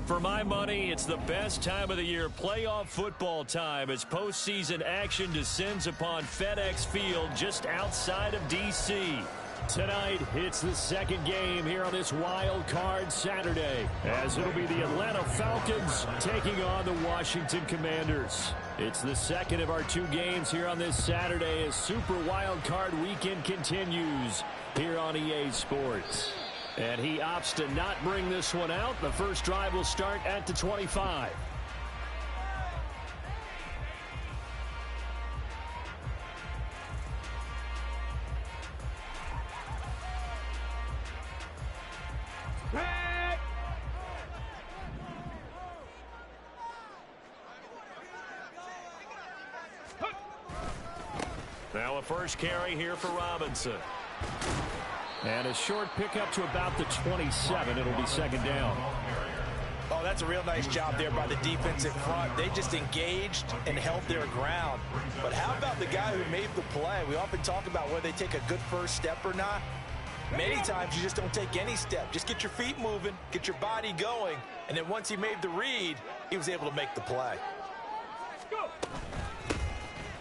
For my money, it's the best time of the year, playoff football time, as postseason action descends upon FedEx Field just outside of D.C. Tonight, it's the second game here on this Wild Card Saturday, as it'll be the Atlanta Falcons taking on the Washington Commanders. It's the second of our two games here on this Saturday as Super Wild Card Weekend continues here on EA Sports. And he opts to not bring this one out. The first drive will start at the 25. Now a first carry here for Robinson. And a short pickup to about the 27. It'll be second down. Oh, that's a real nice job there by the defense in front. They just engaged and held their ground. But how about the guy who made the play? We often talk about whether they take a good first step or not. Many times you just don't take any step. Just get your feet moving, get your body going, and then once he made the read, he was able to make the play.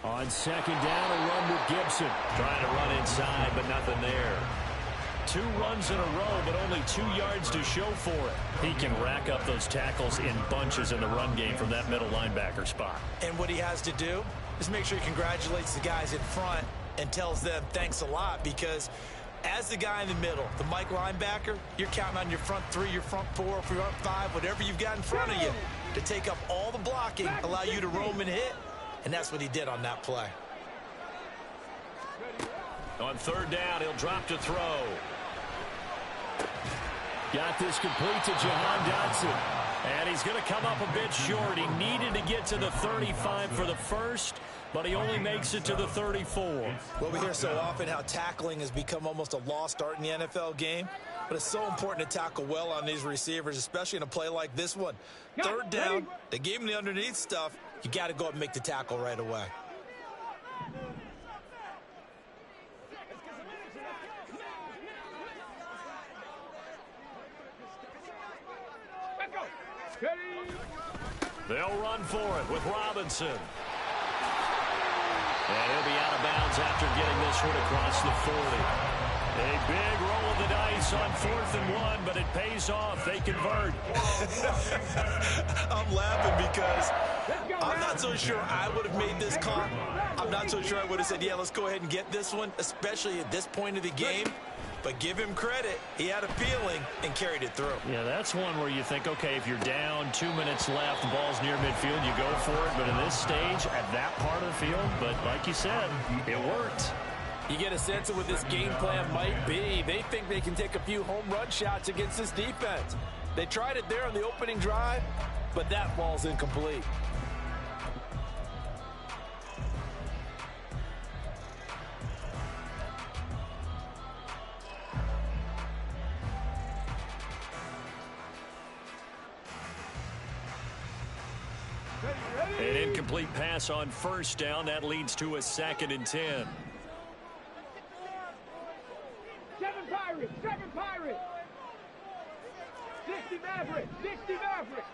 On second down, a run with Gibson. Trying to run inside, but nothing there. 2 runs in a row, but only 2 yards to show for it. He can rack up those tackles in bunches in the run game from that middle linebacker spot. And what he has to do is make sure he congratulates the guys in front and tells them thanks a lot, because as the guy in the middle, the Mike linebacker, you're counting on your front 3, your front 4, front 5, whatever you've got in front of you to take up all the blocking, allow you to roam and hit, and that's what he did on that play. On third down, he'll drop to throw. Got this complete to Jahan Dotson. And he's going to come up a bit short. He needed to get to the 35 for the first, but he only makes it to the 34. Well, we hear so often how tackling has become almost a lost art in the NFL game, but it's so important to tackle well on these receivers, especially in a play like this one. Third down, they gave him the underneath stuff. You got to go up and make the tackle right away. They'll run for it with Robinson. And he'll be out of bounds after getting this one across the 40. A big roll of the dice on 4th and 1, but it pays off. They convert. I'm laughing because I'm not so sure I would have made this call. I'm not so sure I would have said, yeah, let's go ahead and get this one, especially at this point of the game. But give him credit. He had a feeling and carried it through. Yeah, that's one where you think, okay, if you're down, 2 minutes left, the ball's near midfield, you go for it. But in this stage, at that part of the field, but like you said, it worked. You get a sense of what this game plan might be. They think they can take a few home run shots against this defense. They tried it there on the opening drive, but that ball's incomplete. Ready, incomplete pass on first down. That leads to a 2nd and 10. 7 Pirates, 7 Pirates. 60 Mavericks, 60 Mavericks.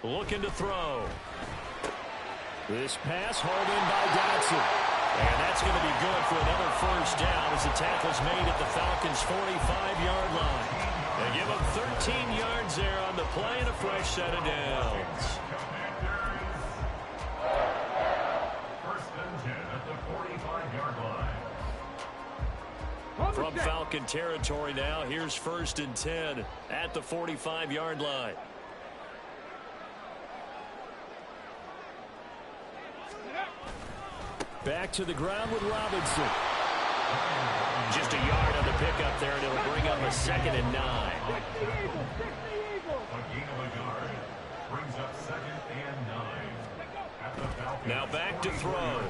Looking to throw. This pass hauled in by Dotson. And that's going to be good for another first down as the tackle's made at the Falcons' 45-yard line. They give them 13 yards there on the play and a fresh set of downs. First and 10 at the 45-yard line. From Falcon territory now, here's 1st and 10 at the 45-yard line. Back to the ground with Robinson. Just a yard on the pickup there, and it'll bring up a 2nd and 9. A gain of a yard brings up 2nd and 9. At the Falcons. Now back to throw.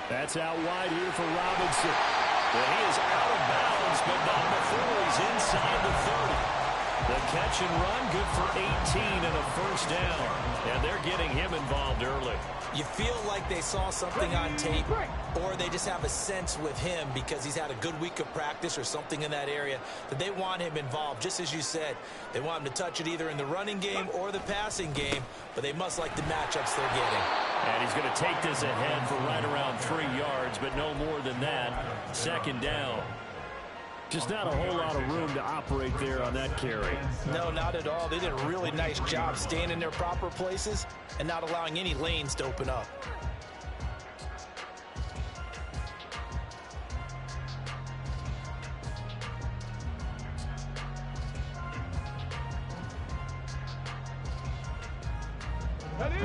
That's out wide here for Robinson. Well, he is out of bounds, but not before he's inside the 30. The catch and run, good for 18 and a first down. And they're getting him involved early. You feel like they saw something on tape, or they just have a sense with him because he's had a good week of practice or something in that area that they want him involved. Just as you said, they want him to touch it either in the running game or the passing game, but they must like the matchups they're getting. And he's going to take this ahead for right around 3 yards, but no more than that. 2nd down. Just not a whole lot of room to operate there on that carry. No, not at all. They did a really nice job staying in their proper places and not allowing any lanes to open up.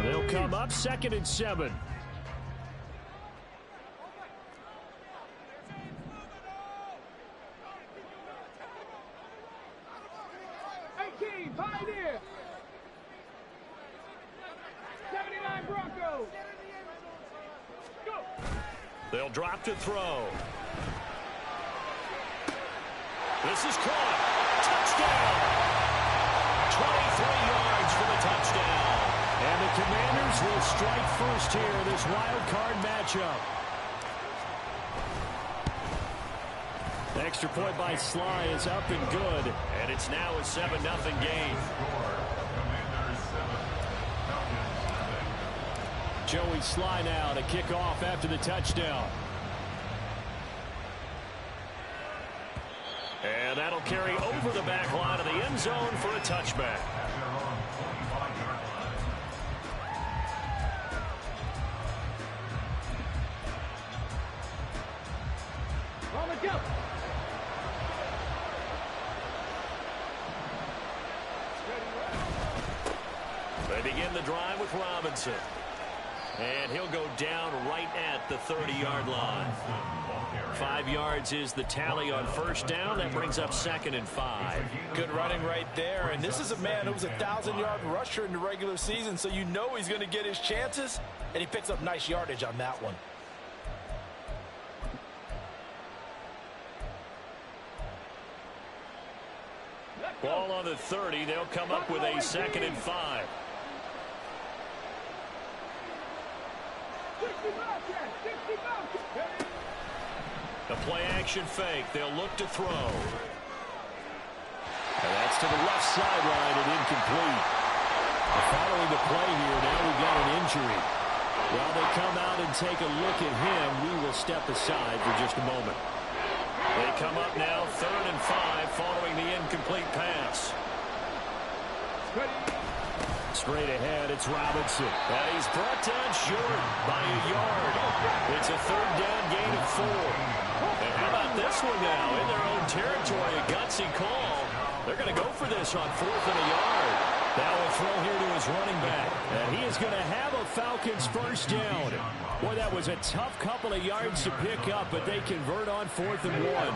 They'll come up 2nd and 7. Pioneer. 79 Broncos. Go. They'll drop to throw. This is caught. Touchdown. 23 yards for the touchdown. And the Commanders will strike first here in this wild card matchup. The extra point by Sly is up and good. And it's now a 7-0 game. Joey Sly now to kick off after the touchdown. And that'll carry over the back line of the end zone for a touchback. They begin the drive with Robinson. And he'll go down right at the 30-yard line. 5 yards is the tally on first down. That brings up 2nd and 5. Good running right there. And this is a man who was a 1,000-yard rusher in the regular season, so you know he's going to get his chances. And he picks up nice yardage on that one. Ball on the 30. They'll come up with a 2nd and 5. The play action fake. They'll look to throw. And that's to the left sideline and incomplete. Following the play here, now we've got an injury. While they come out and take a look at him, we will step aside for just a moment. They come up now 3rd and 5 following the incomplete pass. Straight ahead, it's Robinson. And he's brought down short by a yard. It's a 3rd down gain of 4. And how about this one now? In their own territory, a gutsy call. They're going to go for this on 4th and a yard. Now a throw here to his running back. And he is going to have a Falcons first down. Boy, that was a tough couple of yards to pick up, but they convert on 4th and 1.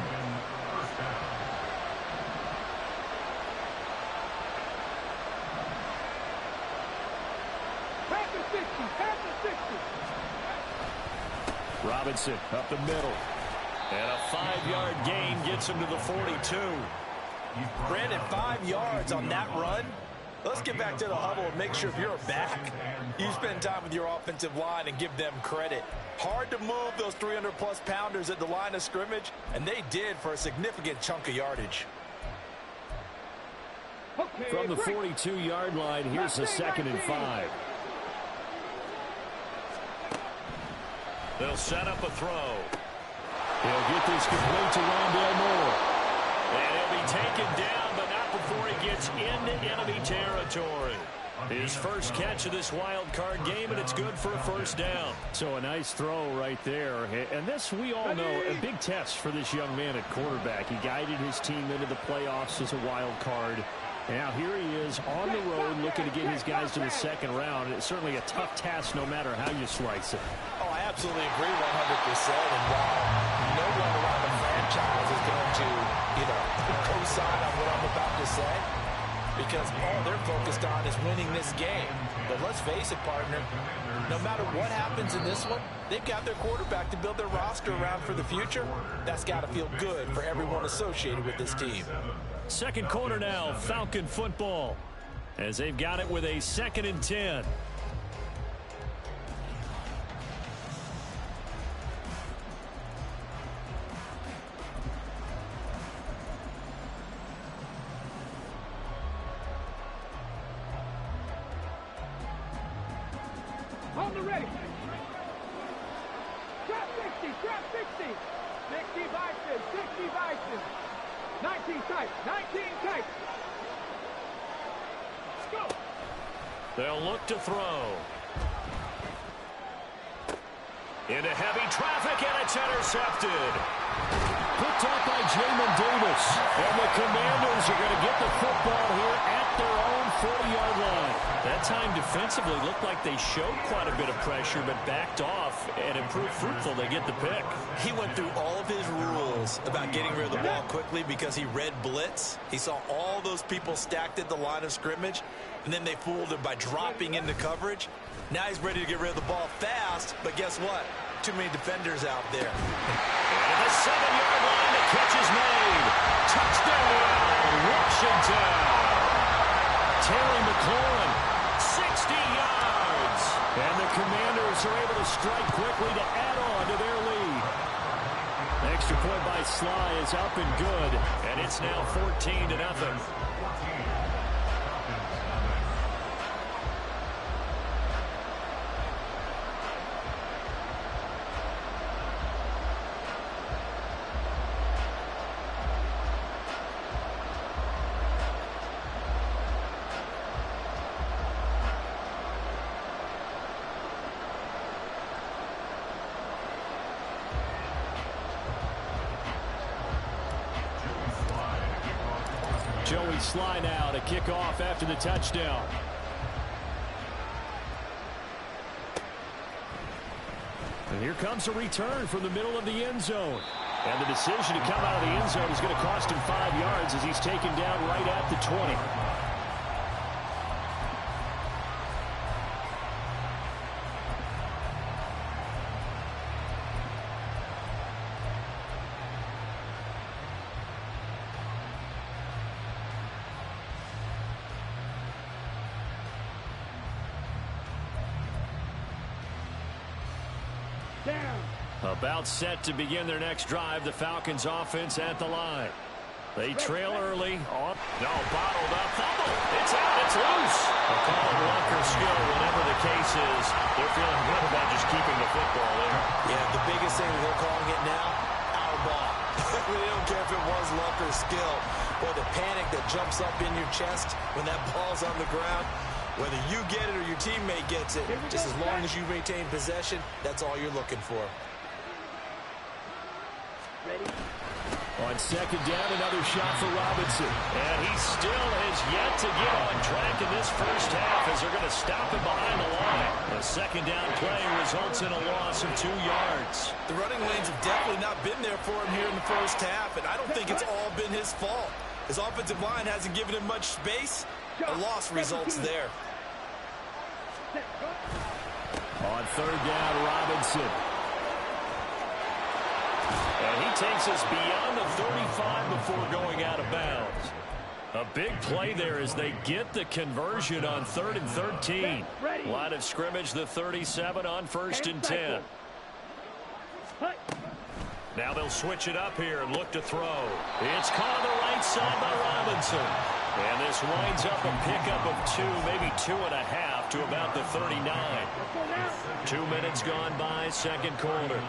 Robinson up the middle. And a 5-yard gain gets him to the 42. Brandon, 5 yards on that run. Let's get back to the huddle and make sure if you're back, you spend time with your offensive line and give them credit. Hard to move those 300-plus pounders at the line of scrimmage, and they did for a significant chunk of yardage. From the 42-yard line, here's a 2nd and 5. They'll set up a throw. He'll get this complete to Rondale Moore. And he'll be taken down, but not before he gets into enemy territory. His first catch of this wild card game, and it's good for a first down. So a nice throw right there. And this, we all know, a big test for this young man at quarterback. He guided his team into the playoffs as a wild card. Now here he is on the road looking to get his guys to the 2nd round. It's certainly a tough task no matter how you slice it. Oh, I absolutely agree 100%. And while no one around the franchise is going to, co-sign on what I'm about to say, because all they're focused on is winning this game. But let's face it, partner, no matter what happens in this one, they've got their quarterback to build their roster around for the future. That's got to feel good for everyone associated with this team. Second quarter now, Falcon football, as they've got it with a 2nd and 10. On the ready. Drop 60, drop 60. 60 Bison, 60 Bison. 19 tight, 19 tight. Go. They'll look to throw. Into heavy traffic, and it's intercepted. Picked up by Jamin Davis. And the Commanders are going to get the football here at their own 40-yard line. That time defensively looked like they showed quite a bit of pressure, but backed off and improved fruitful. They get the pick. He went through all of his rules about getting rid of the ball quickly because he read blitz. He saw all those people stacked at the line of scrimmage, and then they fooled him by dropping into coverage. Now he's ready to get rid of the ball fast, but guess what? Too many defenders out there. And at the 7-yard line, the catch is made. Touchdown, Washington. Terry McLaurin, 60 yards. And the Commanders are able to strike quickly to add on to their lead. The extra point by Sly is up and good, and it's now 14-0. Joey Sly now to kick off after the touchdown. And here comes a return from the middle of the end zone. And the decision to come out of the end zone is going to cost him 5 yards as he's taken down right at the 20. About set to begin their next drive, the Falcons offense at the line. They trail early. No, bottled up. Fumble. It's out. It's loose. They'll call it luck or skill, whatever the case is. They're feeling good about just keeping the football there. Yeah, the biggest thing they're calling it now, our ball. They don't care if it was luck or skill. Or the panic that jumps up in your chest when that ball's on the ground. Whether you get it or your teammate gets it, just as long as you maintain possession, that's all you're looking for. Ready. On second down, another shot for Robinson. And he still has yet to get on track in this first half as they're going to stop him behind the line. A second down play results in a loss of 2 yards. The running lanes have definitely not been there for him here in the first half, and I don't think it's all been his fault. His offensive line hasn't given him much space. A loss results there. On third down, Robinson. And he takes us beyond the 35 before going out of bounds. A big play there as they get the conversion on 3rd and 13. Line of scrimmage, the 37 on 1st and 10. Now they'll switch it up here and look to throw. It's caught on the right side by Robinson. And this winds up a pickup of 2, maybe 2.5 to about the 39. 2 minutes gone by, second quarter.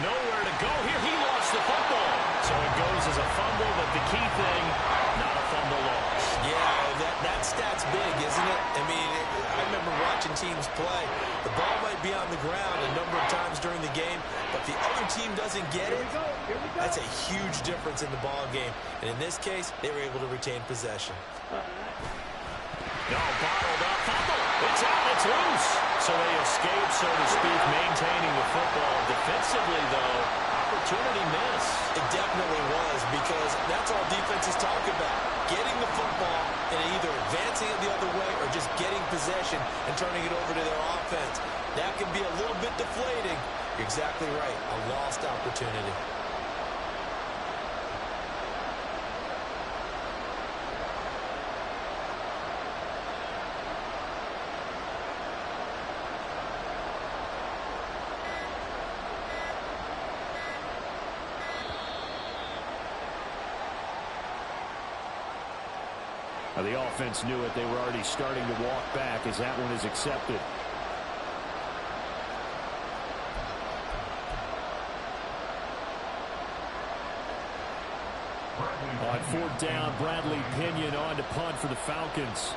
Nowhere to go here. He lost the football. So it goes as a fumble, but the key thing, not a fumble loss. Yeah, that stat's big, isn't it? I mean, I remember watching teams play. The ball might be on the ground a number of times during the game, but the other team doesn't get it. That's a huge difference in the ball game. And in this case, they were able to retain possession. No, bottled up. Fumble. It's out. It's loose. So they escape, so to speak, maintaining the football. Defensively, though, opportunity miss. It definitely was, because that's all defenses talk about. Getting the football and either advancing it the other way or just getting possession and turning it over to their offense. That can be a little bit deflating. You're exactly right. A lost opportunity. Now, the offense knew it. They were already starting to walk back as that one is accepted. On 4th down, Bradley Pinion on to punt for the Falcons.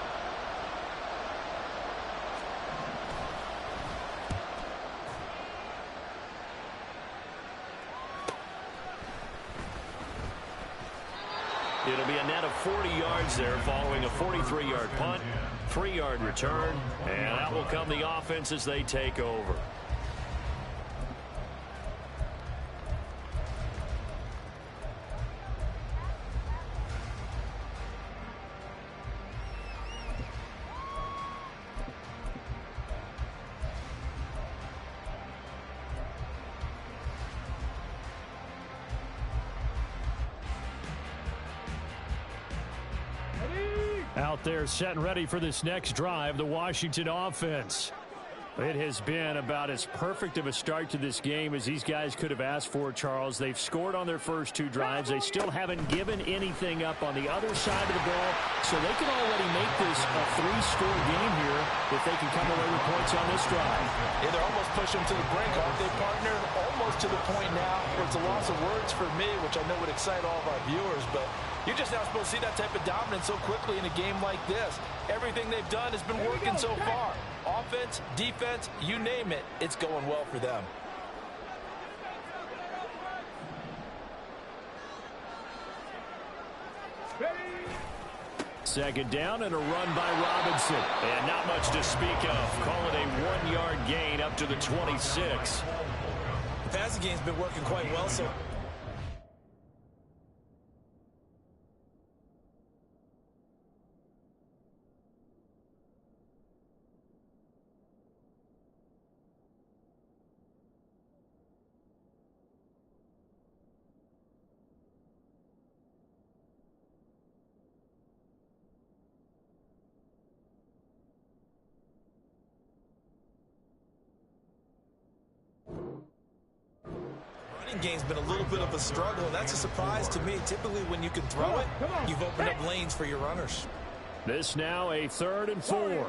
It'll be a net of 40 yards there following a 43-yard punt, 3-yard return, and that will come the offense as they take over. Out there set and ready for this next drive, the Washington offense. It has been about as perfect of a start to this game as these guys could have asked for, Charles. They've scored on their first 2 drives. They still haven't given anything up on the other side of the ball, so they can already make this a 3-score game here if they can come away with points on this drive. Yeah, they're almost pushing them to the brink, aren't they, partner? Almost to the point now where it's a loss of words for me, which I know would excite all of our viewers, but you're just not supposed to see that type of dominance so quickly in a game like this. Everything they've done has been working so far. Offense, defense, you name it, it's going well for them. Second down and a run by Robinson. And not much to speak of. Call it a 1-yard gain up to the 26. The passing game's been working quite well so. Game's been a little bit of a struggle, and that's a surprise to me. Typically, when you can throw it, you've opened up lanes for your runners. This now a 3rd and 4.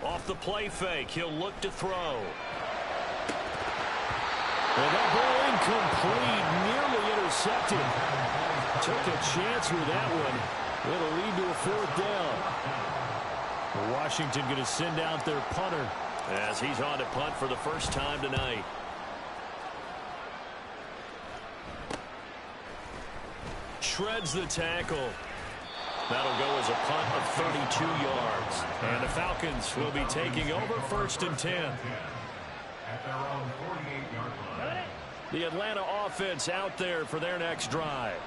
Off the play fake, he'll look to throw. And that ball incomplete, nearly intercepted. Took a chance with that one. It'll lead to a 4th down. Washington going to send out their punter as he's on to punt for the first time tonight. Shreds the tackle. That'll go as a punt of 32 yards. And the Falcons will be taking over 1st and 10. At their own 48-yard line. The Atlanta offense out there for their next drive.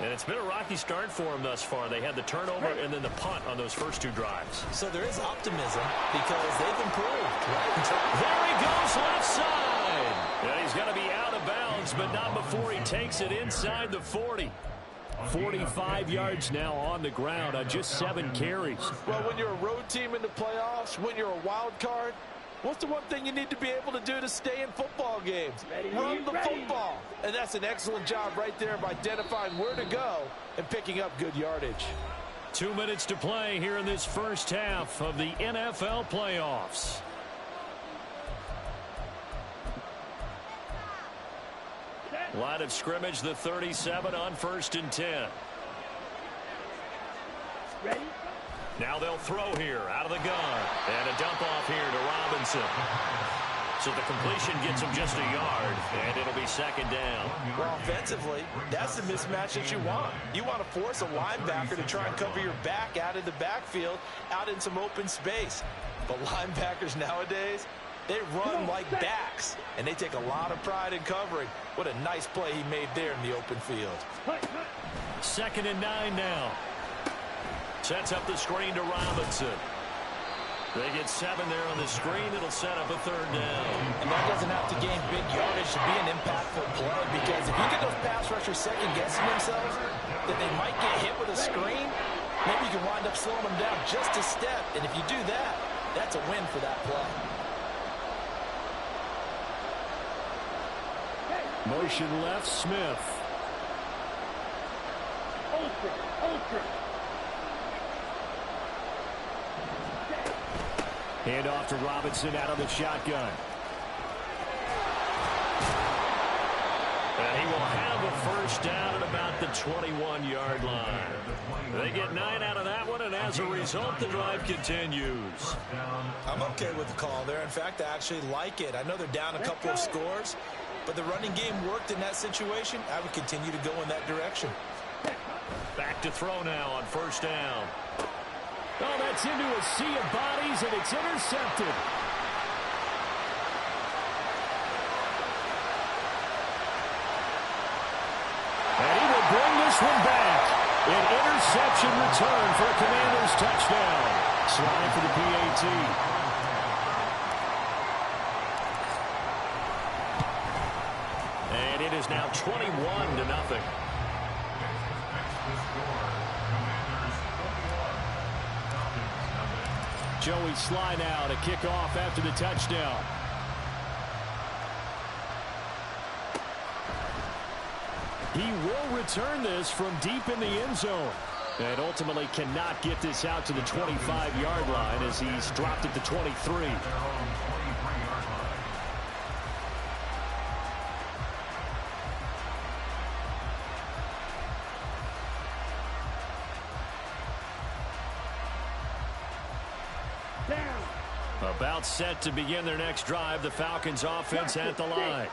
And it's been a rocky start for them thus far. They had the turnover and then the punt on those first 2 drives. So there is optimism because they've improved, right? There he goes left side. And he's going to be out of bounds, but not before he takes it inside the 40. 45 yards now on the ground on just 7 carries. Well, when you're a road team in the playoffs, when you're a wild card, what's the one thing you need to be able to do to stay in football games? Run the football. And that's an excellent job right there of identifying where to go and picking up good yardage. 2 minutes to play here in this first half of the NFL playoffs. Line of scrimmage, the 37 on 1st and 10. Ready? Now they'll throw here out of the gun. And a dump off here to Robinson. So the completion gets him just a yard, and it'll be 2nd down. Well, offensively, that's the mismatch that you want. You want to force a linebacker to try and cover your back out of the backfield, out in some open space. But linebackers nowadays, they run like backs, and they take a lot of pride in covering. What a nice play he made there in the open field. 2nd and 9 now. Sets up the screen to Robinson. They get 7 there on the screen. It'll set up a 3rd down. And that doesn't have to gain big yardage to be an impactful play, because if you get those pass rushers second-guessing themselves, that they might get hit with a screen, maybe you can wind up slowing them down just a step. And if you do that, that's a win for that play. Motion left, Smith. Ultra. Hand off to Robinson out of the shotgun. And he will have a 1st down at about the 21-yard line. They get 9 out of that one, and as a result, the drive continues. I'm okay with the call there. In fact, I actually like it. I know they're down a couple of scores, but the running game worked in that situation. I would continue to go in that direction. Back to throw now on 1st down. Oh, that's into a sea of bodies, and it's intercepted. And he will bring this one back. An interception return for a Commanders touchdown. Slide for the PAT. And it is now 21-0. Joey Sly now to kick off after the touchdown. He will return this from deep in the end zone. And ultimately cannot get this out to the 25-yard line as he's dropped at the 23. About set to begin their next drive. The Falcons offense at the line.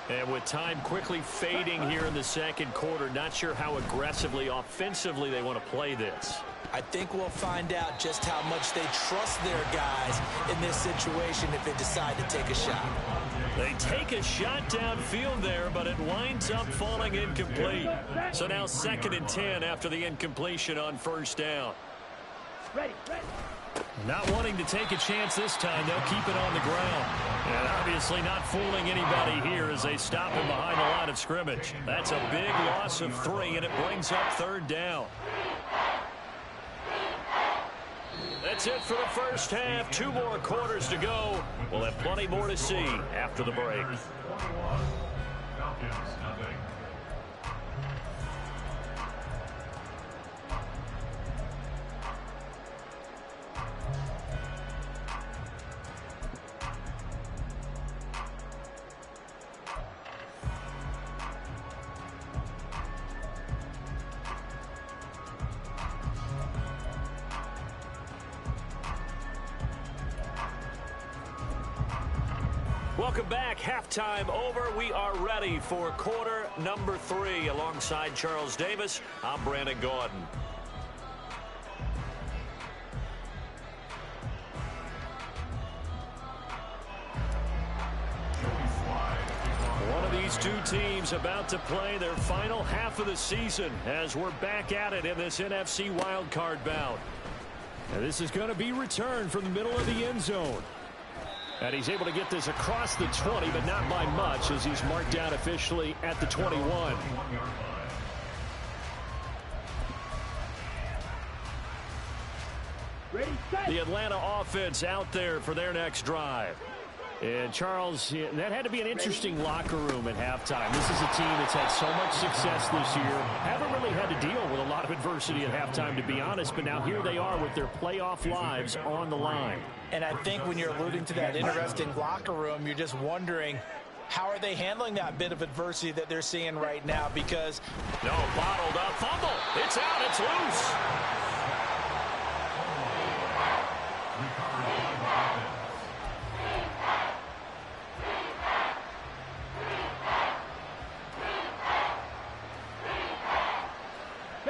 And with time quickly fading here in the 2nd quarter, not sure how aggressively, offensively they want to play this. I think we'll find out just how much they trust their guys in this situation if they decide to take a shot. They take a shot downfield there, but it winds up falling incomplete. So now 2nd and 10 after the incompletion on 1st down. Ready. Not wanting to take a chance this time, they'll keep it on the ground. And obviously not fooling anybody here as they stop him behind the line of scrimmage. That's a big loss of 3, and it brings up 3rd down. That's it for the first half. 2 more quarters to go. We'll have plenty more to see after the break. Welcome back. Halftime over. We are ready for quarter number 3. Alongside Charles Davis, I'm Brandon Gordon. One of these two teams about to play their final half of the season as we're back at it in this NFC Wildcard bout. And this is going to be returned from the middle of the end zone. And he's able to get this across the 20, but not by much, as he's marked down officially at the 21. The Atlanta offense out there for their next drive. And, Charles, that had to be an interesting locker room at halftime. This is a team that's had so much success this year. Haven't really had to deal with a lot of adversity at halftime, to be honest. But now here they are with their playoff lives on the line. And I think when you're alluding to that interesting locker room, you're just wondering, how are they handling that bit of adversity that they're seeing right now? Because no, bottled up fumble. It's out. It's loose.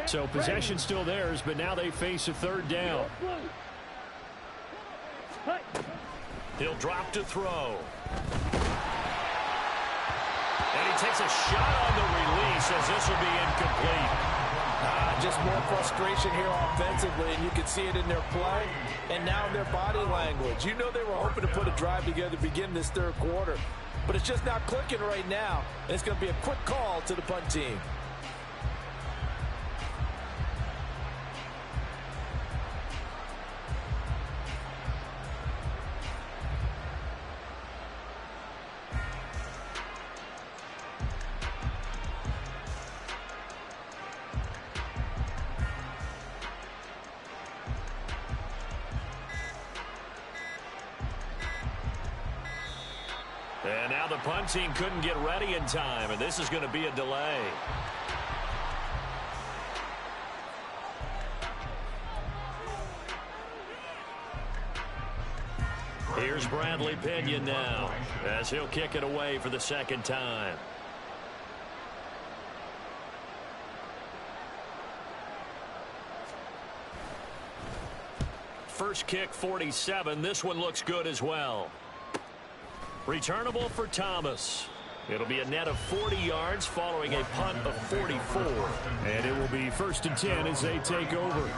So possession still theirs, but now they face a third down. He'll drop to throw. And he takes a shot on the release, as this will be incomplete. Just more frustration here offensively, and you can see it in their play and now in their body language. You know they were hoping to put a drive together to begin this third quarter, but it's just not clicking right now. And it's going to be a quick call to the punt team. And now the punt team couldn't get ready in time, and this is going to be a delay. Here's Bradley Pinion now, as he'll kick it away for the second time. First kick, 47. This one looks good as well. Returnable for Thomas. It'll be a net of 40 yards following a punt of 44. And it will be 1st and 10 as they take over.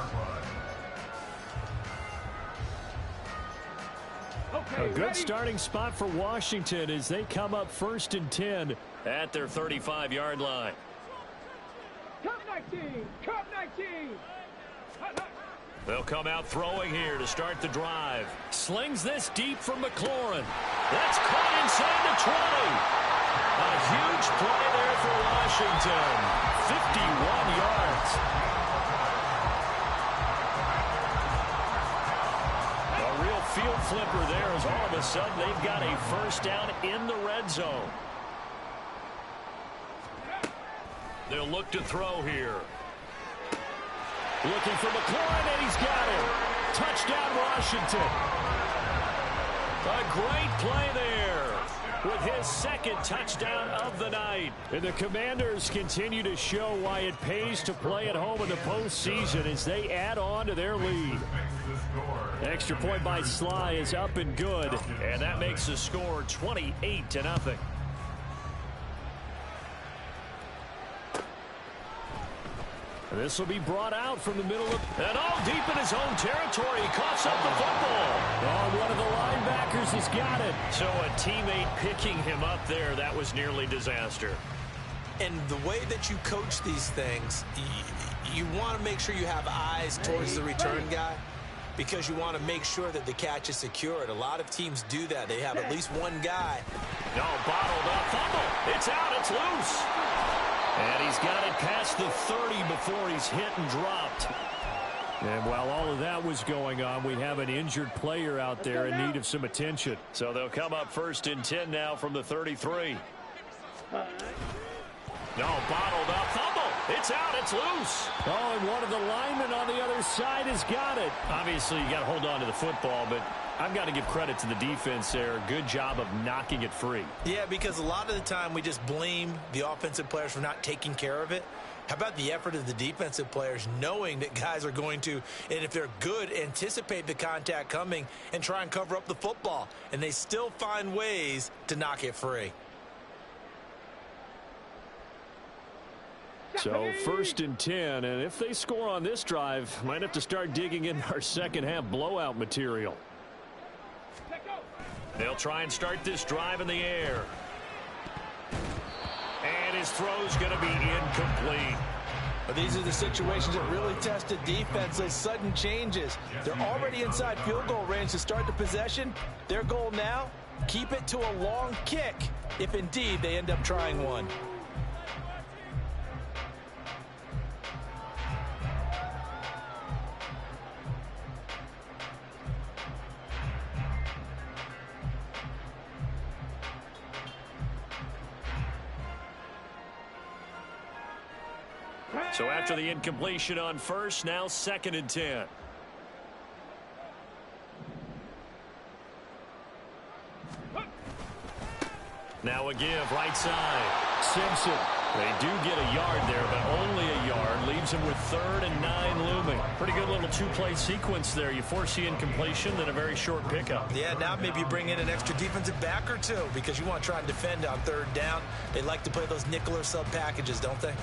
A good starting spot for Washington as they come up 1st and 10 at their 35-yard line. Cup 19! Cup 19! They'll come out throwing here to start the drive. Slings this deep from McLaurin. That's caught inside the 20. A huge play there for Washington. 51 yards. A real field flipper there, as all of a sudden they've got a first down in the red zone. They'll look to throw here. Looking for McLaurin, and he's got him. Touchdown, Washington. A great play there with his second touchdown of the night. And the Commanders continue to show why it pays to play at home in the postseason as they add on to their lead. Extra point by Sly is up and good, and that makes the score 28-0. This will be brought out from the middle of, and all deep in his own territory. He coughs up the football. Oh, one of the linebackers has got it. So a teammate picking him up there, that was nearly disaster. And the way that you coach these things, you want to make sure you have eyes towards the return guy, because you want to make sure that the catch is secured. A lot of teams do that. They have at least one guy. No, bottled up fumble. It's out. It's loose. And he's got it past the 30 before he's hit and dropped. And while all of that was going on, we have an injured player out there in need of some attention. So they'll come up 1st and 10 now from the 33. No, bottled up fumble. It's out. It's loose. Oh, and one of the linemen on the other side has got it. Obviously, you got to hold on to the football, but I've got to give credit to the defense there. Good job of knocking it free. Yeah, because a lot of the time we just blame the offensive players for not taking care of it. How about the effort of the defensive players knowing that guys are going to, and if they're good, anticipate the contact coming and try and cover up the football. And they still find ways to knock it free. So 1st and 10, and if they score on this drive, might have to start digging in our second half blowout material. They'll try and start this drive in the air. And his throw's going to be incomplete. But these are the situations that really test the defense, those sudden changes. They're already inside field goal range to start the possession. Their goal now, keep it to a long kick, if indeed they end up trying one. So after the incompletion on first, now 2nd and 10. Now a give, right side. Simpson. They do get a yard there, but only a yard. Leaves him with 3rd and 9 looming. Pretty good little two-play sequence there. You force the incompletion, then a very short pickup. Yeah, now maybe you bring in an extra defensive back or two because you want to try and defend on 3rd down. They like to play those nickel or sub packages, don't they?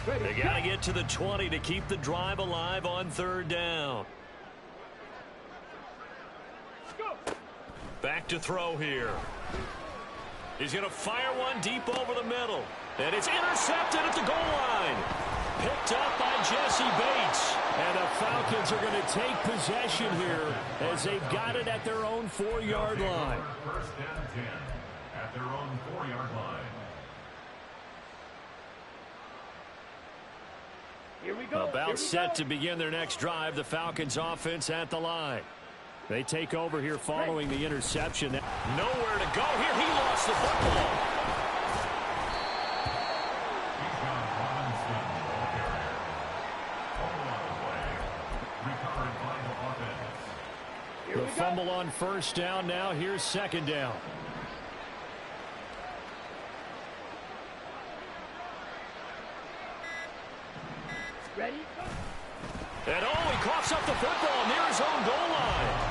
They got to get to the 20 to keep the drive alive on 3rd down. Back to throw here. He's going to fire one deep over the middle. And it's intercepted at the goal line. Picked up by Jesse Bates. And the Falcons are going to take possession here as they've got it at their own 4-yard line. 1st and 10 at their own 4-yard line. Here we go. About set to begin their next drive. The Falcons offense at the line. They take over here following the interception. Nowhere to go here. He lost the football. The fumble on 1st down now. Here's 2nd down. Ready? And he coughs up the football near his own goal line.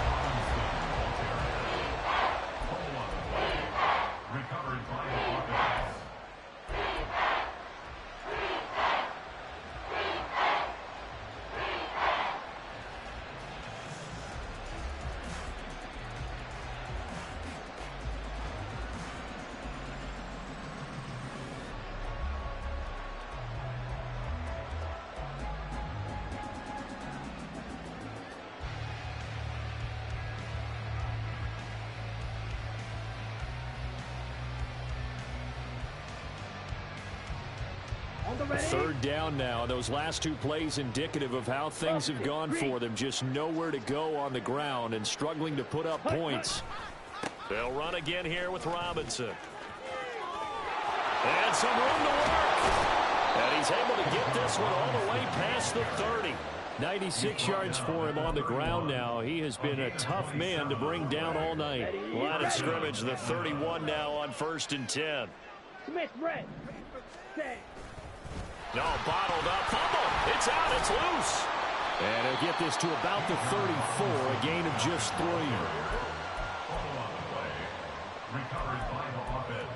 Recovered by the offense. Third down now. Those last 2 plays indicative of how things have gone for them. Just nowhere to go on the ground and struggling to put up points. They'll run again here with Robinson. And some room to work. And he's able to get this one all the way past the 30. 96 yards for him on the ground now. He has been a tough man to bring down all night. Line of scrimmage, the 31 now on 1st and 10. Smith, red. Stay. No, bottled up. Fumble. It's out. It's loose. And he'll get this to about the 34, a gain of just 3. Recovered by the offense.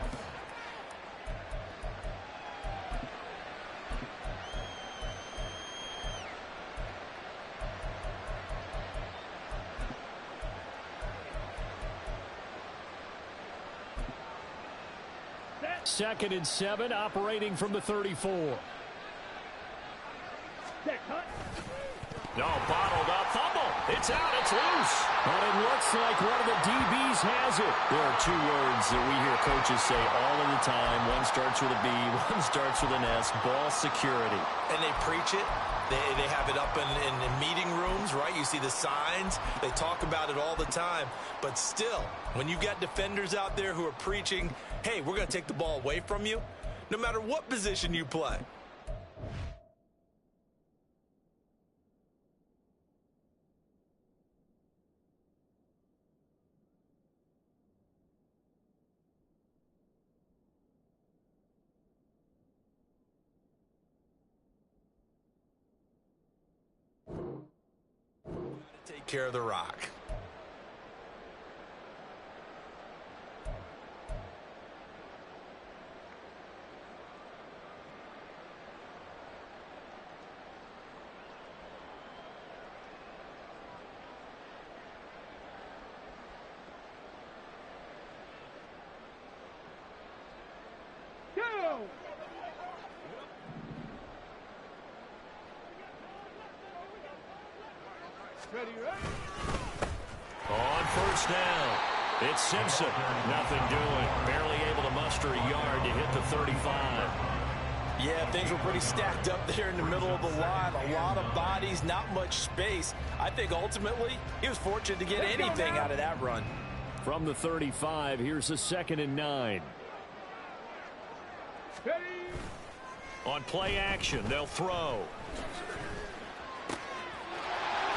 Second and 7, operating from the 34. No, bottled up. Fumble. It's out. It's loose. But it looks like one of the DBs has it. There are 2 words that we hear coaches say all of the time. One starts with a B, one starts with an S. Ball security. And they preach it. They have it up in meeting rooms, right? You see the signs. They talk about it all the time. But still, when you got defenders out there who are preaching, hey, we're going to take the ball away from you, no matter what position you play. Take care of the rock. go. Ready, ready. On first down, it's Simpson. Nothing doing. Barely able to muster a yard to hit the 35. Yeah, things were pretty stacked up there in the middle of the line. A lot of bodies, not much space. I think ultimately he was fortunate to get anything out of that run. From the 35, here's a 2nd and 9. Ready. On play action, they'll throw.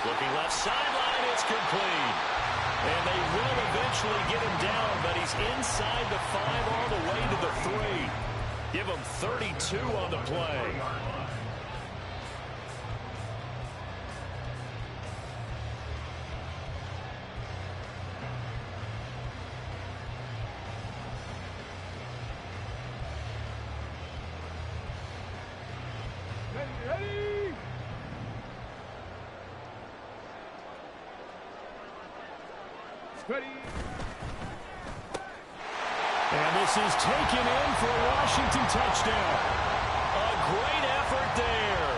Looking left sideline, it's complete. And they will eventually get him down, but he's inside the 5 all the way to the 3. Give him 32 on the play. Ready, ready. Ready. And this is taken in for a Washington touchdown. A great effort there.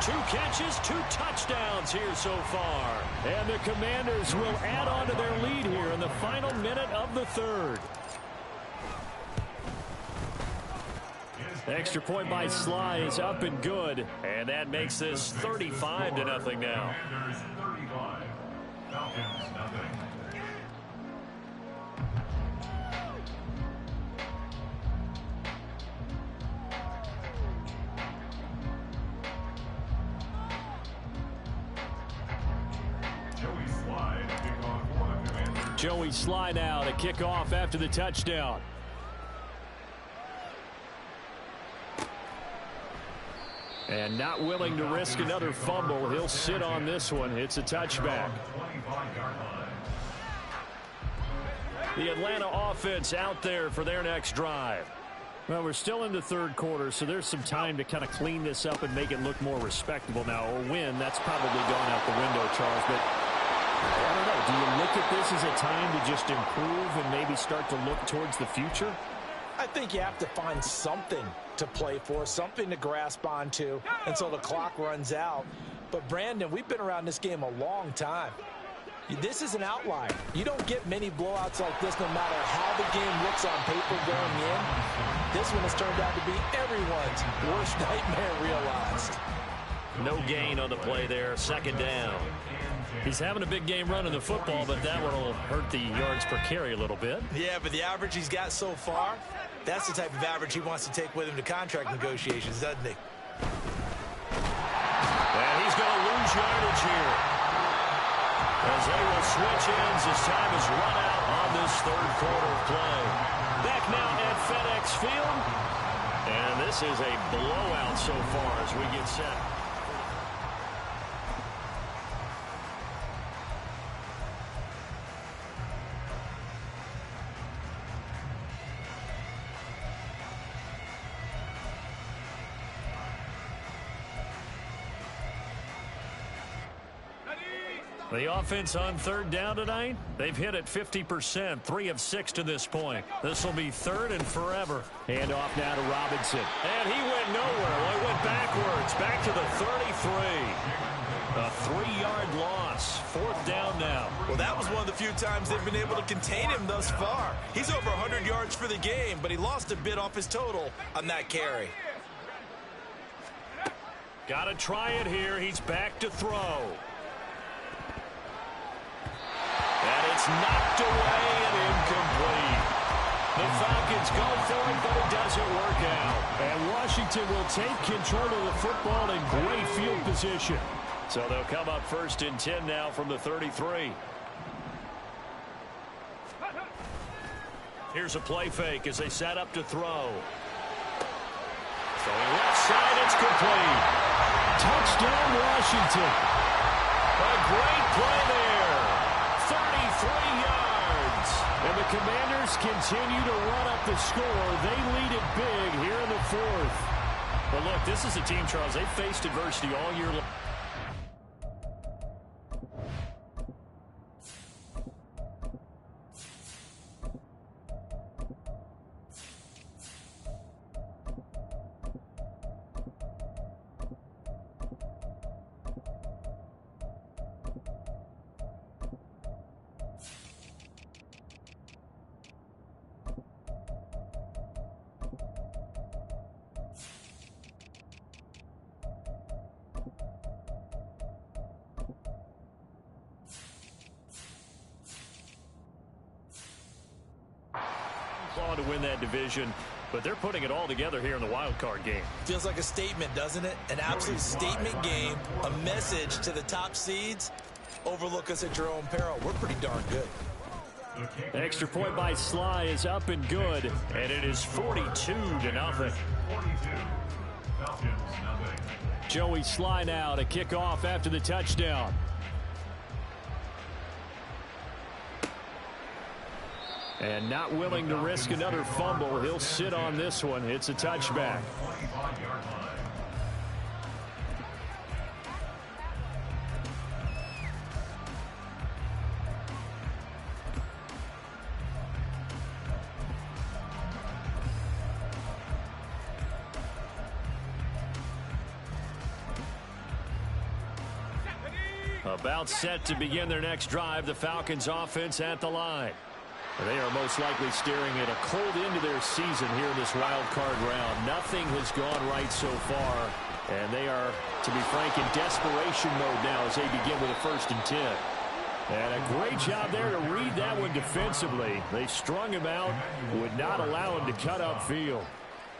2 catches, 2 touchdowns here so far. And the Commanders will add on to their lead here in the final minute of the 3rd. Extra point by Sly is up and good. And that makes this 35-0 now. Commanders 35, Falcons nothing. Joey Sly now to kick off after the touchdown. And not willing to risk another fumble. He'll sit on this one. It's a touchback. The Atlanta offense out there for their next drive. Well, we're still in the 3rd quarter, so there's some time to kind of clean this up and make it look more respectable now. Or win, that's probably gone out the window, Charles. But I don't know. Do you look at this as a time to just improve and maybe start to look towards the future? I think you have to find something to play for, something to grasp onto until the clock runs out. But, Brandon, we've been around this game a long time. This is an outlier. You don't get many blowouts like this no matter how the game looks on paper going in. This one has turned out to be everyone's worst nightmare realized. No gain on the play there. 2nd down. He's having a big game running the football, but that one will hurt the yards per carry a little bit. Yeah, but the average he's got so far, that's the type of average he wants to take with him to contract negotiations, doesn't he? And he's going to lose yardage here, as they will switch ends as time is run out on this 3rd quarter of play. Back now at FedEx Field. And this is a blowout so far as we get set. The offense on 3rd down tonight, they've hit it 50%, 3 of 6 to this point. This will be 3rd and forever. Hand off now to Robinson. And he went nowhere. Well, he went backwards, back to the 33. A 3-yard loss. 4th down now. Well, that was one of the few times they've been able to contain him thus far. He's over 100 yards for the game, but he lost a bit off his total on that carry. Got to try it here. He's back to throw. And it's knocked away and incomplete. The Falcons go for it, but it doesn't work out. And Washington will take control of the football in great field position. So they'll come up 1st and 10 now from the 33. Here's a play fake as they set up to throw. Throwing left side, it's complete. Touchdown, Washington. A great play there. 33 yards. And the Commanders continue to run up the score. They lead it big here in the 4th. But look, this is a team, Charles, they've faced adversity all year long. On to win that division, but they're putting it all together here in the wild card game. Feels like a statement, doesn't it? An absolute statement game, a message to the top seeds. Overlook us at your own peril. We're pretty darn good. Extra point by Sly is up and good, and it is 42-0. 42. Falcons, nothing. Joey Sly now to kick off after the touchdown. And not willing to risk another fumble. He'll sit on this one. It's a touchback. 25-yard line. About set to begin their next drive. The Falcons offense at the line. They are most likely staring at a cold end to their season here in this wild card round. Nothing has gone right so far, and they are, to be frank, in desperation mode now as they begin with a 1st and 10. And a great job there to read that one defensively. They strung him out, would not allow him to cut upfield.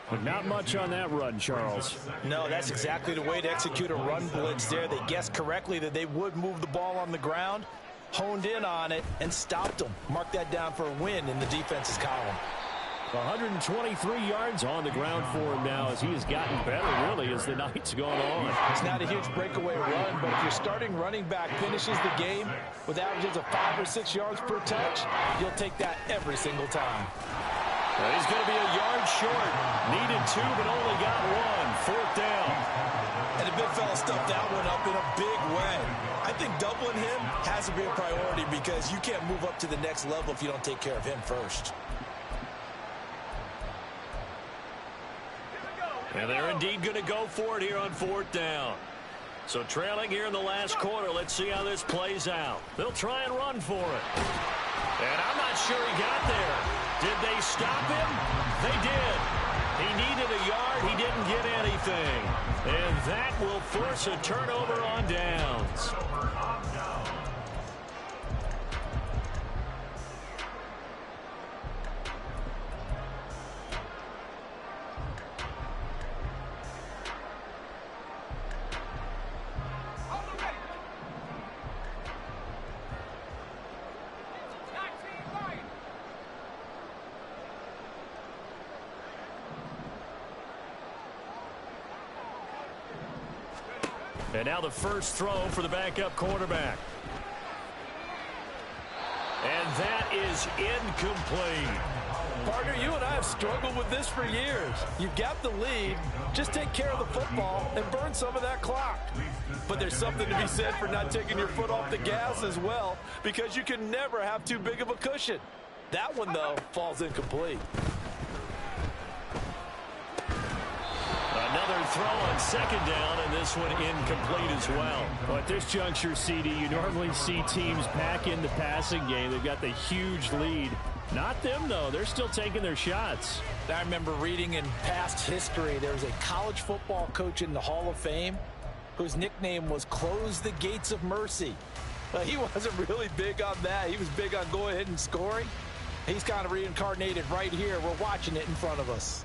But not much on that run, Charles. No, that's exactly the way to execute a run blitz there. They guessed correctly that they would move the ball on the ground, honed in on it, and stopped them. Mark that down for a win in the defense's column. 123 yards on the ground for him now as he has gotten better, really, as the night's gone on. It's not a huge breakaway run, but if your starting running back finishes the game with averages of 5 or 6 yards per touch, you'll take that every single time. He's going to be a yard short. Needed 2, but only got 1. 4th down. And the big fella stuffed that one up in a big way. I think doubling him has to be a priority because you can't move up to the next level if you don't take care of him first. And they're indeed going to go for it here on 4th down. So trailing here in the last quarter. Let's see how this plays out. They'll try and run for it. And I'm not sure he got there. Did they stop him? They did. He needed a yard. He didn't get anything. And that will force a turnover on downs. And now the first throw for the backup quarterback. And that is incomplete. Partner, you and I have struggled with this for years. You've got the lead. Just take care of the football and burn some of that clock. But there's something to be said for not taking your foot off the gas as well, because you can never have too big of a cushion. That one, though, falls incomplete. Another throw on 2nd down, and this one incomplete as well. Well, at this juncture, CD, you normally see teams pack in the passing game. They've got the huge lead. Not them, though. They're still taking their shots. I remember reading in past history, there was a college football coach in the Hall of Fame whose nickname was Close the Gates of Mercy. He wasn't really big on that. He was big on going ahead and scoring. He's kind of reincarnated right here. We're watching it in front of us.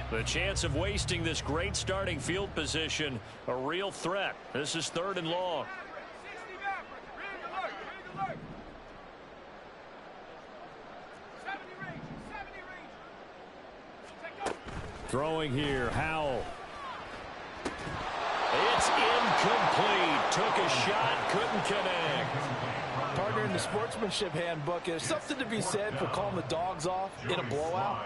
The chance of wasting this great starting field position, a real threat. This is 3rd and long. Throwing here, Howell. It's incomplete. Took a shot, couldn't connect. Partner, in the sportsmanship handbook, there's something to be said for calling the dogs off in a blowout.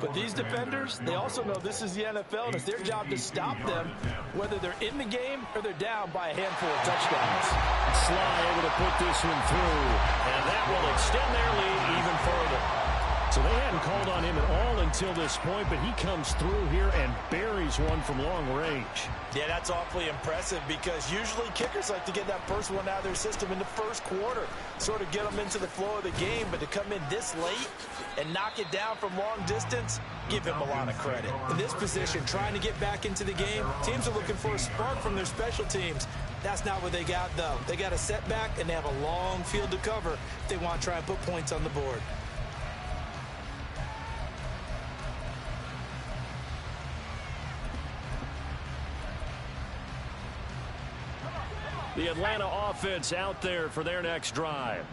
But these defenders, they also know this is the NFL, and it's their job to stop them, whether they're in the game or they're down by a handful of touchdowns. Sly able to put this one through, and that will extend their lead even further. So they hadn't called on him at all until this point, but he comes through here and buries one from long range. Yeah, that's awfully impressive because usually kickers like to get that first one out of their system in the first quarter, sort of get them into the flow of the game, but to come in this late and knock it down from long distance, give him a lot of credit. In this position, trying to get back into the game, teams are looking for a spark from their special teams. That's not what they got, though. They got a setback, and they have a long field to cover if they want to try and put points on the board. The Atlanta offense out there for their next drive.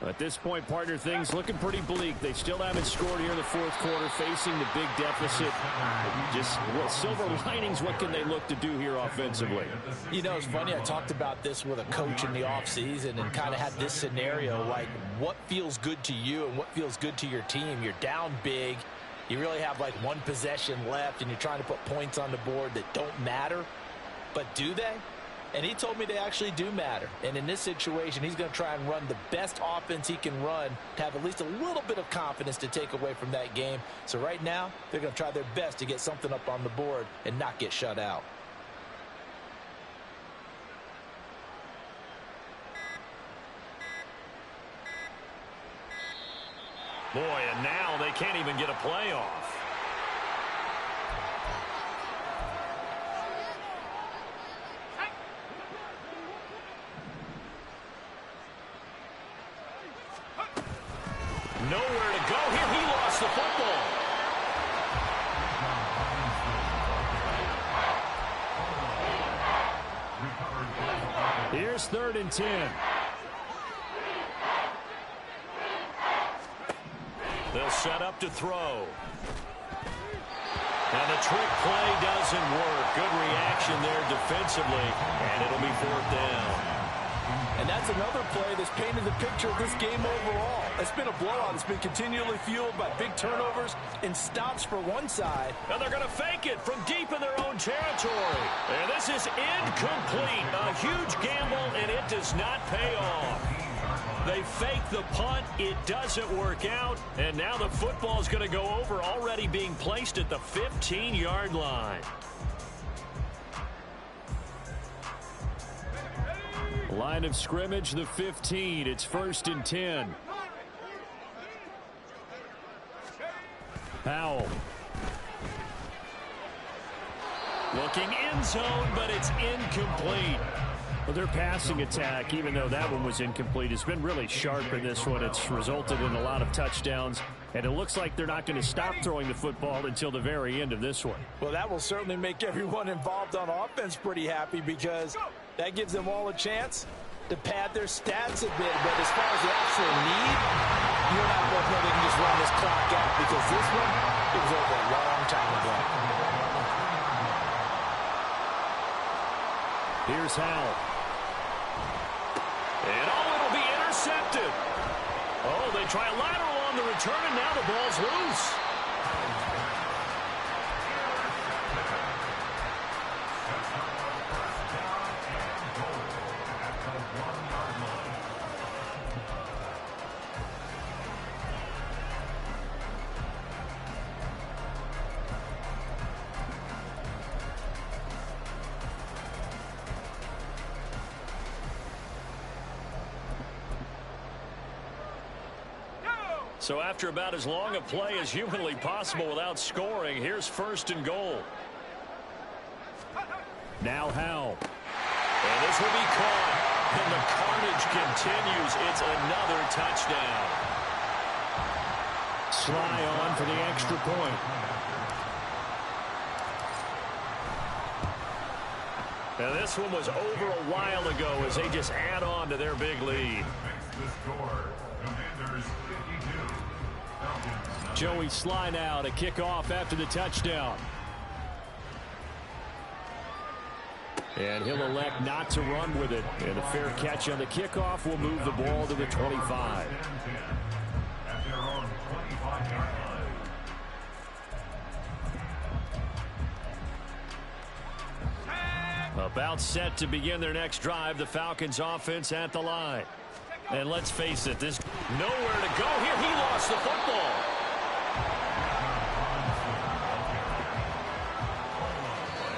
At this point, partner, things looking pretty bleak. They still haven't scored here in the fourth quarter, facing the big deficit. Just silver linings, what can they look to do here offensively? You know, it's funny, I talked about this with a coach in the offseason and kind of had this scenario, like what feels good to you and what feels good to your team. You're down big. You really have like one possession left, and you're trying to put points on the board that don't matter. But do they? And he told me they actually do matter. And in this situation, he's going to try and run the best offense he can run to have at least a little bit of confidence to take away from that game. So right now, they're going to try their best to get something up on the board and not get shut out. Boy, and now they can't even get a play off. Nowhere to go here. He lost the football. Here's 3rd and 10. They'll set up to throw. And the trick play doesn't work. Good reaction there defensively, and it'll be 4th down. And that's another play that's painted the picture of this game overall. It's been a blowout. It's been continually fueled by big turnovers and stops for one side. And they're going to fake it from deep in their own territory. And this is incomplete. A huge gamble, and it does not pay off. They fake the punt. It doesn't work out. And now the football is going to go over, already being placed at the 15-yard line. Line of scrimmage, the 15. It's 1st and 10. Powell. Looking end zone, but it's incomplete. Well, their passing attack, even though that one was incomplete, has been really sharp in this one. It's resulted in a lot of touchdowns, and it looks like they're not going to stop throwing the football until the very end of this one. Well, that will certainly make everyone involved on offense pretty happy because that gives them all a chance to pad their stats a bit. But as far as the actual need, you and I both know they can just run this clock out because this one, it was over a long time ago. Here's Howell. And it'll be intercepted. Oh, they try a lateral on the return, and now the ball's loose. So after about as long a play as humanly possible without scoring, here's 1st and goal. Now Howell. And this will be caught. And the carnage continues. It's another touchdown. Sly on for the extra point. Now this one was over a while ago as they just add on to their big lead. Joey Sly now to kick off after the touchdown. And he'll elect not to run with it. And a fair catch on the kickoff will move the ball to the 25. About set to begin their next drive, the Falcons offense at the line. And let's face it, this nowhere to go here. He lost the football.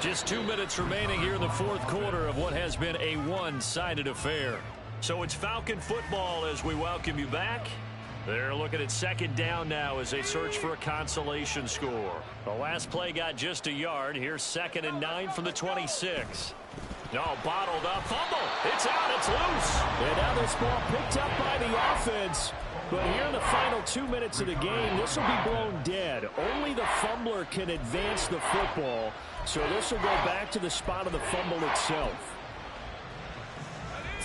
Just 2 minutes remaining here in the fourth quarter of what has been a one-sided affair. So it's Falcon football as we welcome you back. They're looking at second down now as they search for a consolation score. The last play got just a yard. Here's 2nd and 9 from the 26. No, bottled up. Fumble. It's out. It's loose. And now this ball picked up by the offense. But here in the final 2 minutes of the game, this will be blown dead. Only the fumbler can advance the football. So this will go back to the spot of the fumble itself.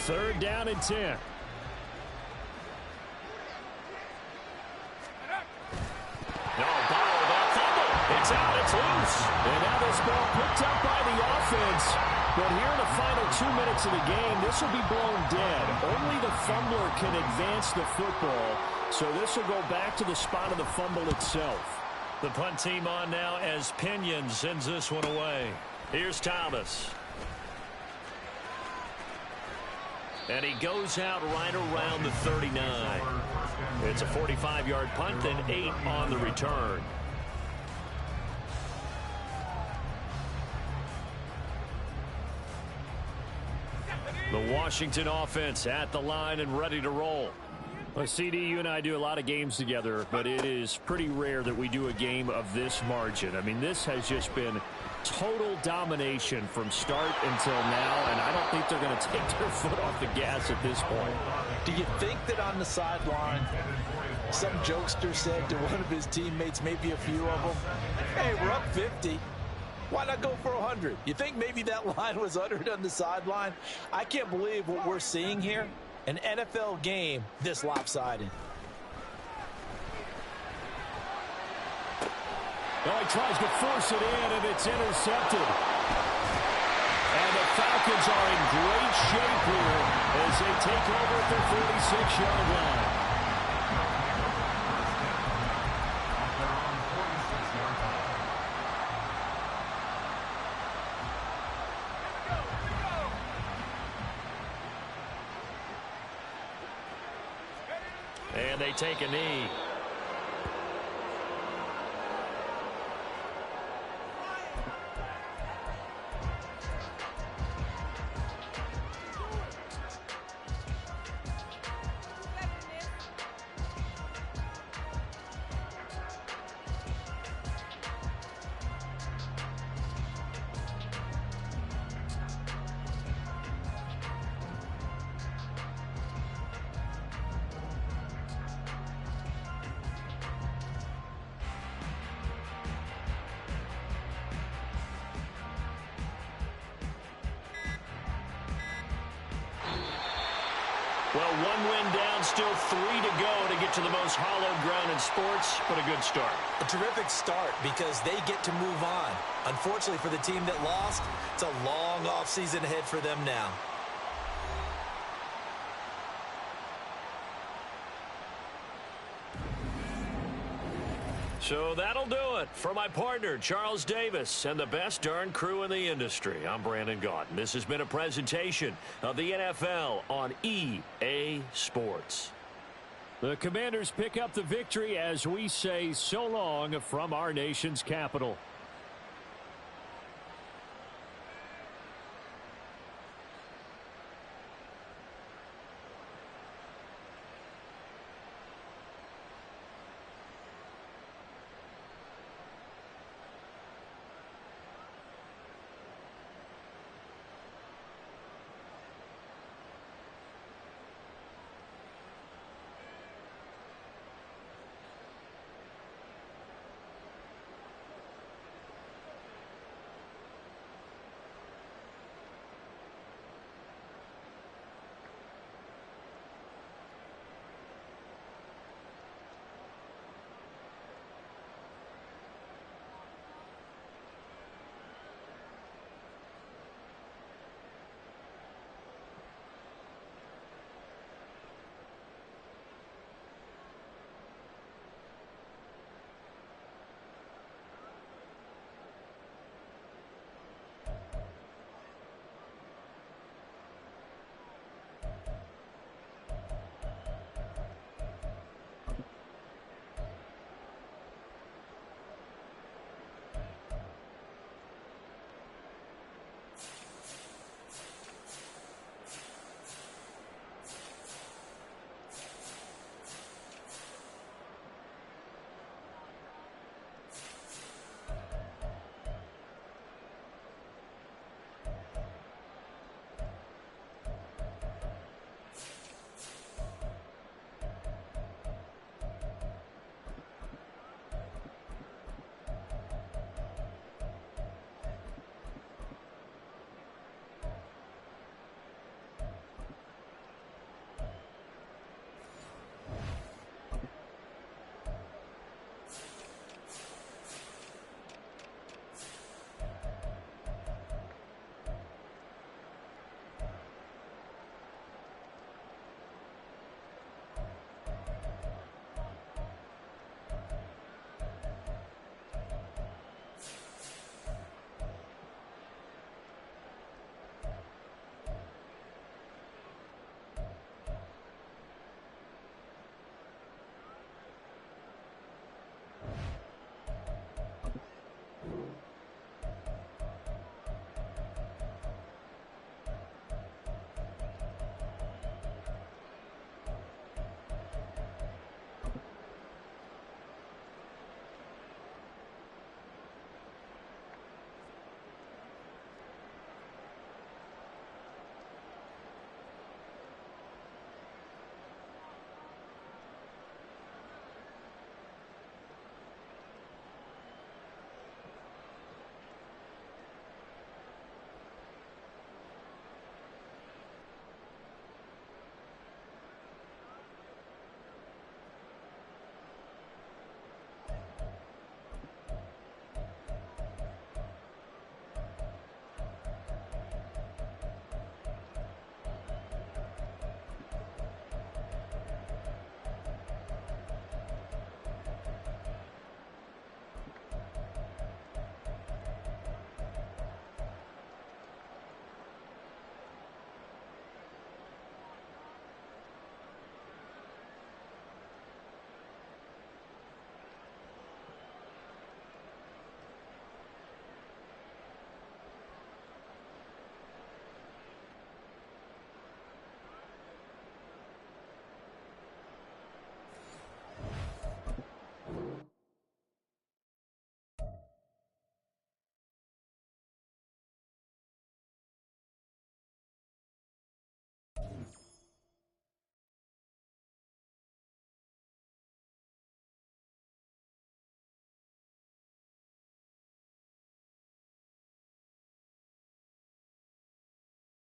3rd down and 10. No, bottled up. Fumble. It's out. It's loose. And now this ball picked up by the offense. But here in the final 2 minutes of the game, this will be blown dead. Only the fumbler can advance the football. So this will go back to the spot of the fumble itself. The punt team on now as Pinion sends this one away. Here's Thomas. And he goes out right around the 39. It's a 45-yard punt and 8 on the return. The Washington offense at the line and ready to roll. Well, CD, you and I do a lot of games together, but it is pretty rare that we do a game of this margin. I mean, this has just been total domination from start until now, and I don't think they're going to take their foot off the gas at this point. Do you think that on the sideline, some jokester said to one of his teammates, maybe a few of them, hey, we're up 50. Why not go for 100? You think maybe that line was uttered on the sideline? I can't believe what we're seeing here. An NFL game this lopsided. Well, he tries to force it in, and it's intercepted. And the Falcons are in great shape here as they take over at their 46-yard line. And they take a knee. Well, 1 win down, still 3 to go to get to the most hallowed ground in sports, but a good start. A terrific start because they get to move on. Unfortunately for the team that lost, it's a long offseason ahead for them now. So that'll do it for my partner, Charles Davis, and the best darn crew in the industry. I'm Brandon Gaunt. This has been a presentation of the NFL on EA Sports. The Commanders pick up the victory as we say so long from our nation's capital.